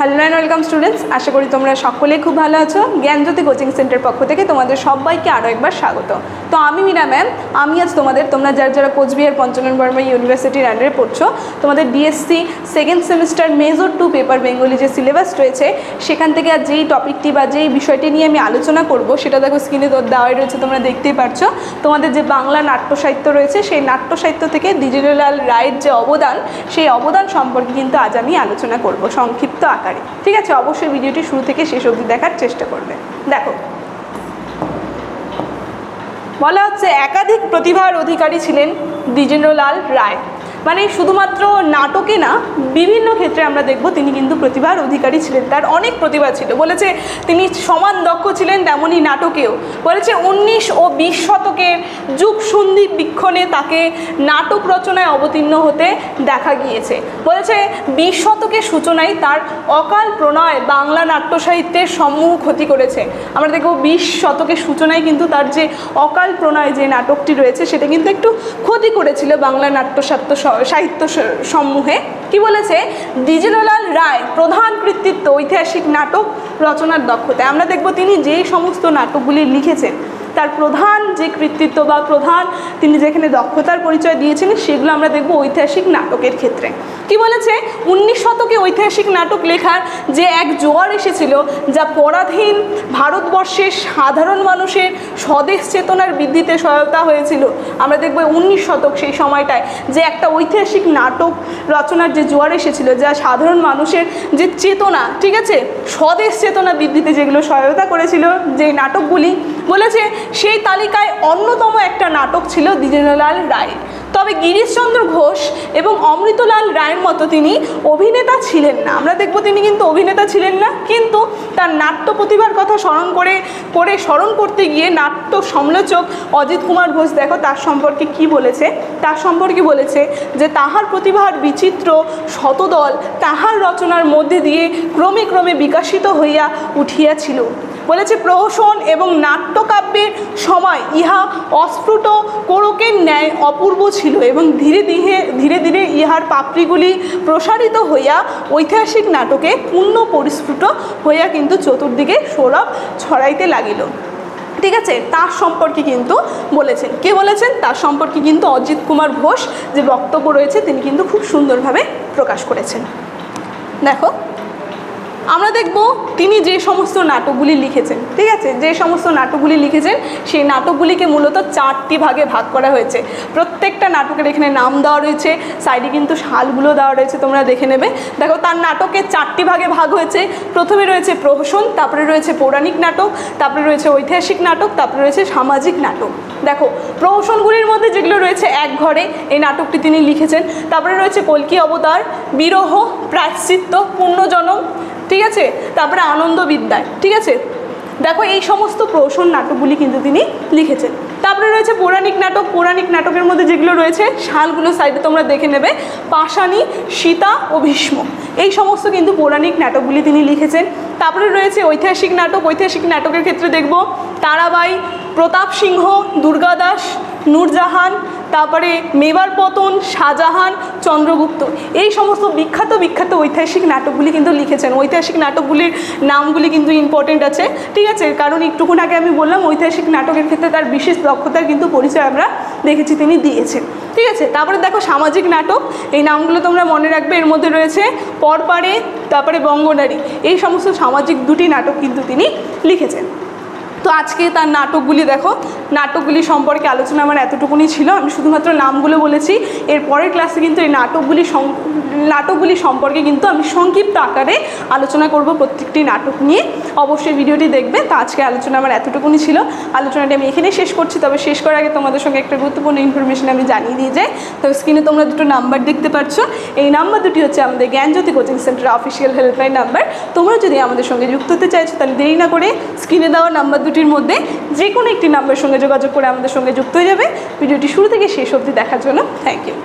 Hello and welcome students, আশা করি তোমরা সকলেই খুব ভালো আছো। জ্ঞানজ্যোতি কোচিং সেন্টার পক্ষ থেকে তোমাদের সবাইকে আরও একবার স্বাগত। তো আমি মীরা ম্যাম, আমি আজ তোমরা যারা কোচবিহার পঞ্চানন বর্মা ইউনিভার্সিটির আন্ডারে পড়ছো, তোমাদের BSc second semester major 2 paper Bengali যে সিলেবাস রয়েছে সেখান থেকে আজ যেই টপিকটি বা যেই বিষয়টি নিয়ে আমি আলোচনা করব সেটা দেখো স্ক্রিনে দেওয়াই রয়েছে, তোমরা দেখতেই পারছো। তোমাদের যে বাংলা নাট্য সাহিত্য রয়েছে সেই নাট্য সাহিত্য থেকে দ্বিজেন্দ্রলাল রায়ের যে অবদান, সেই অবদান সম্পর্কে কিন্তু আজ আমি আলোচনা করব সংক্ষিপ্ত আকারে। ঠিক আছে, অবশ্যই ভিডিওটি শুরু থেকে শেষ অবধি দেখার চেষ্টা করবে। দেখো, বলা হচ্ছে একাধিক প্রতিভার অধিকারী ছিলেন দ্বিজেন্দ্রলাল রায়। মানে শুধুমাত্র নাটকে না, বিভিন্ন ক্ষেত্রে আমরা দেখব তিনি কিন্তু প্রতিভার অধিকারী ছিলেন, তার অনেক প্রতিভা ছিল। বলেছে তিনি সমান দক্ষ ছিলেন তেমনই নাটকেও। বলেছে 19 ও 20 শতকের যুগ সন্ধি বীক্ষণে তাকে নাটক রচনায় অবতীর্ণ হতে দেখা গিয়েছে। বলেছে 20 শতকের সূচনায় তার অকাল প্রণয় বাংলা নাট্য সাহিত্যের সমূহ ক্ষতি করেছে। আমরা দেখব 20 শতকের সূচনায় কিন্তু তার যে অকাল প্রণয় যে নাটকটি রয়েছে সেটা কিন্তু একটু ক্ষতি করেছিল বাংলা নাট্য সাহিত্য সমূহে। কি বলেছে, দ্বিজেন্দ্রলাল রায় প্রধান কৃতিত্ব ঐতিহাসিক নাটক রচনার দক্ষতায়। আমরা দেখব তিনি যেই সমস্ত নাটকগুলি লিখেছেন তার প্রধান যে কৃতিত্ব বা প্রধান তিনি যেখানে দক্ষতার পরিচয় দিয়েছেন সেগুলো আমরা দেখব ঐতিহাসিক নাটকের ক্ষেত্রে। কি বলেছে, 19 শতকে ঐতিহাসিক নাটক লেখার যে এক জোয়ার এসেছিল যা পরাধীন ভারতবর্ষের সাধারণ মানুষের স্বদেশ চেতনার বৃদ্ধিতে সহায়তা হয়েছিল। আমরা দেখব 19 শতক সেই সময়টায় যে একটা ঐতিহাসিক নাটক রচনার যে জোয়ার এসেছিল যা সাধারণ মানুষের যে চেতনা, ঠিক আছে, স্বদেশ চেতনা বৃদ্ধিতে যেগুলো সহায়তা করেছিল যে নাটকগুলি, বলেছে সেই তালিকায় অন্যতম একটা নাটক ছিল দ্বিজেন্দ্রলাল রায়। তবে গিরিশচন্দ্র ঘোষ এবং অমৃতলাল রায়ের মতো তিনি অভিনেতা ছিলেন না। আমরা দেখব তিনি কিন্তু অভিনেতা ছিলেন না, কিন্তু তার নাট্য প্রতিভার কথা স্মরণ করতে গিয়ে নাট্য সমালোচক অজিত কুমার ঘোষ দেখো তার সম্পর্কে কি বলেছে। তার সম্পর্কে বলেছে যে তাহার প্রতিভার বিচিত্র শতদল তাহার রচনার মধ্যে দিয়ে ক্রমে ক্রমে বিকশিত হইয়া উঠিয়াছিল। বলেছে প্রহসন এবং নাট্যকাব্যের সময় ইহা অস্ফুট কোরকের ন্যায় অপূর্ব ছিল এবং ধীরে ধীরে ইহার পাপড়িগুলি প্রসারিত হইয়া ঐতিহাসিক নাটকে পূর্ণ পরিস্ফুট হইয়া কিন্তু চতুর্দিকে সৌরভ ছড়াইতে লাগিল। ঠিক আছে, তার সম্পর্কে কিন্তু বলেছেন। কে বলেছেন? তার সম্পর্কে কিন্তু অজিত কুমার ঘোষ যে বক্তব্য রয়েছে তিনি কিন্তু খুব সুন্দরভাবে প্রকাশ করেছেন। দেখো, আমরা দেখব তিনি যে সমস্ত নাটকগুলি লিখেছেন, ঠিক আছে, যে সমস্ত নাটকগুলি লিখেছেন সেই নাটকগুলিকে মূলত 4টি ভাগে ভাগ করা হয়েছে। প্রত্যেকটা নাটকের এখানে নাম দেওয়া রয়েছে, সাইডে কিন্তু সালগুলো দেওয়া রয়েছে, তোমরা দেখে নেবে। দেখো, তার নাটকের 4টি ভাগে ভাগ হয়েছে। প্রথমে রয়েছে প্রহসন, তারপরে রয়েছে পৌরাণিক নাটক, তারপরে রয়েছে ঐতিহাসিক নাটক, তারপরে রয়েছে সামাজিক নাটক। দেখো, প্রহসনগুলির মধ্যে যেগুলো রয়েছে এক ঘরে এই নাটকটি তিনি লিখেছেন। তারপরে রয়েছে কল্কি অবতার, বিরহ, প্রায়শ্চিত্ত, পুণ্যজনম, ঠিক আছে, তারপরে আনন্দ বিদ্যায়। ঠিক আছে, দেখো এই সমস্ত প্রহসন নাটকগুলি কিন্তু তিনি লিখেছেন। তারপরে রয়েছে পৌরাণিক নাটক। পৌরাণিক নাটকের মধ্যে যেগুলো রয়েছে সালগুলো সাইডে তোমরা দেখে নেবে, পাষাণী, সীতা ও ভীষ্ম, এই সমস্ত কিন্তু পৌরাণিক নাটকগুলি তিনি লিখেছেন। তারপরে রয়েছে ঐতিহাসিক নাটক। ঐতিহাসিক নাটকের ক্ষেত্রে দেখব তারাবাই, প্রতাপ সিংহ, দুর্গাদাস, নূরজাহান, তারপরে মেবার পতন, শাহজাহান, চন্দ্রগুপ্ত, এই সমস্ত বিখ্যাত ঐতিহাসিক নাটকগুলি কিন্তু লিখেছেন। ঐতিহাসিক নাটকগুলির নামগুলি কিন্তু ইম্পর্টেন্ট আছে, ঠিক আছে, কারণ একটুক্ষণ আগে আমি বললাম ঐতিহাসিক নাটকের ক্ষেত্রে তার বিশেষ দক্ষতার কিন্তু পরিচয় আমরা দেখেছি তিনি দিয়েছেন। ঠিক আছে, তারপরে দেখো সামাজিক নাটক, এই নামগুলো তোমরা মনে রাখবে। এর মধ্যে রয়েছে পরপারে, তারপরে বঙ্গনারী, এই সমস্ত সামাজিক 2টি নাটক কিন্তু তিনি লিখেছেন। তো আজকে তার নাটকগুলি দেখো, নাটকগুলি সম্পর্কে আলোচনা আমার এতটুকুনি ছিল। আমি শুধুমাত্র নামগুলো বলেছি। এর পরের ক্লাসে কিন্তু এই নাটকগুলি সম্পর্কে কিন্তু আমি সংক্ষিপ্ত আকারে আলোচনা করব প্রত্যেকটি নাটক নিয়ে। অবশ্যই ভিডিওটি দেখবে। তো আজকে আলোচনা আমার এতটুকুনি ছিল। আলোচনাটি আমি এখানেই শেষ করছি। তবে শেষ করার আগে তোমাদের সঙ্গে একটা গুরুত্বপূর্ণ ইনফরমেশন আমি জানিয়ে দিয়ে যাই। তো স্ক্রিনে তোমরা 2টো নাম্বার দেখতে পাচ্ছ। এই নাম্বার 2টি হচ্ছে আমাদের Gyanjyoti coaching centre official helpline number. তোমরা যদি আমাদের সঙ্গে যুক্ত হতে চাইছো তাহলে দেরি না করে স্ক্রিনে দেওয়া নাম্বার 2টির মধ্যে যে কোনো একটি নাম্বারের সঙ্গে যোগাযোগ করে আমাদের সঙ্গে যুক্ত হয়ে যাবে। ভিডিওটি শুরু থেকে শেষ অবধি দেখার জন্য থ্যাংক ইউ।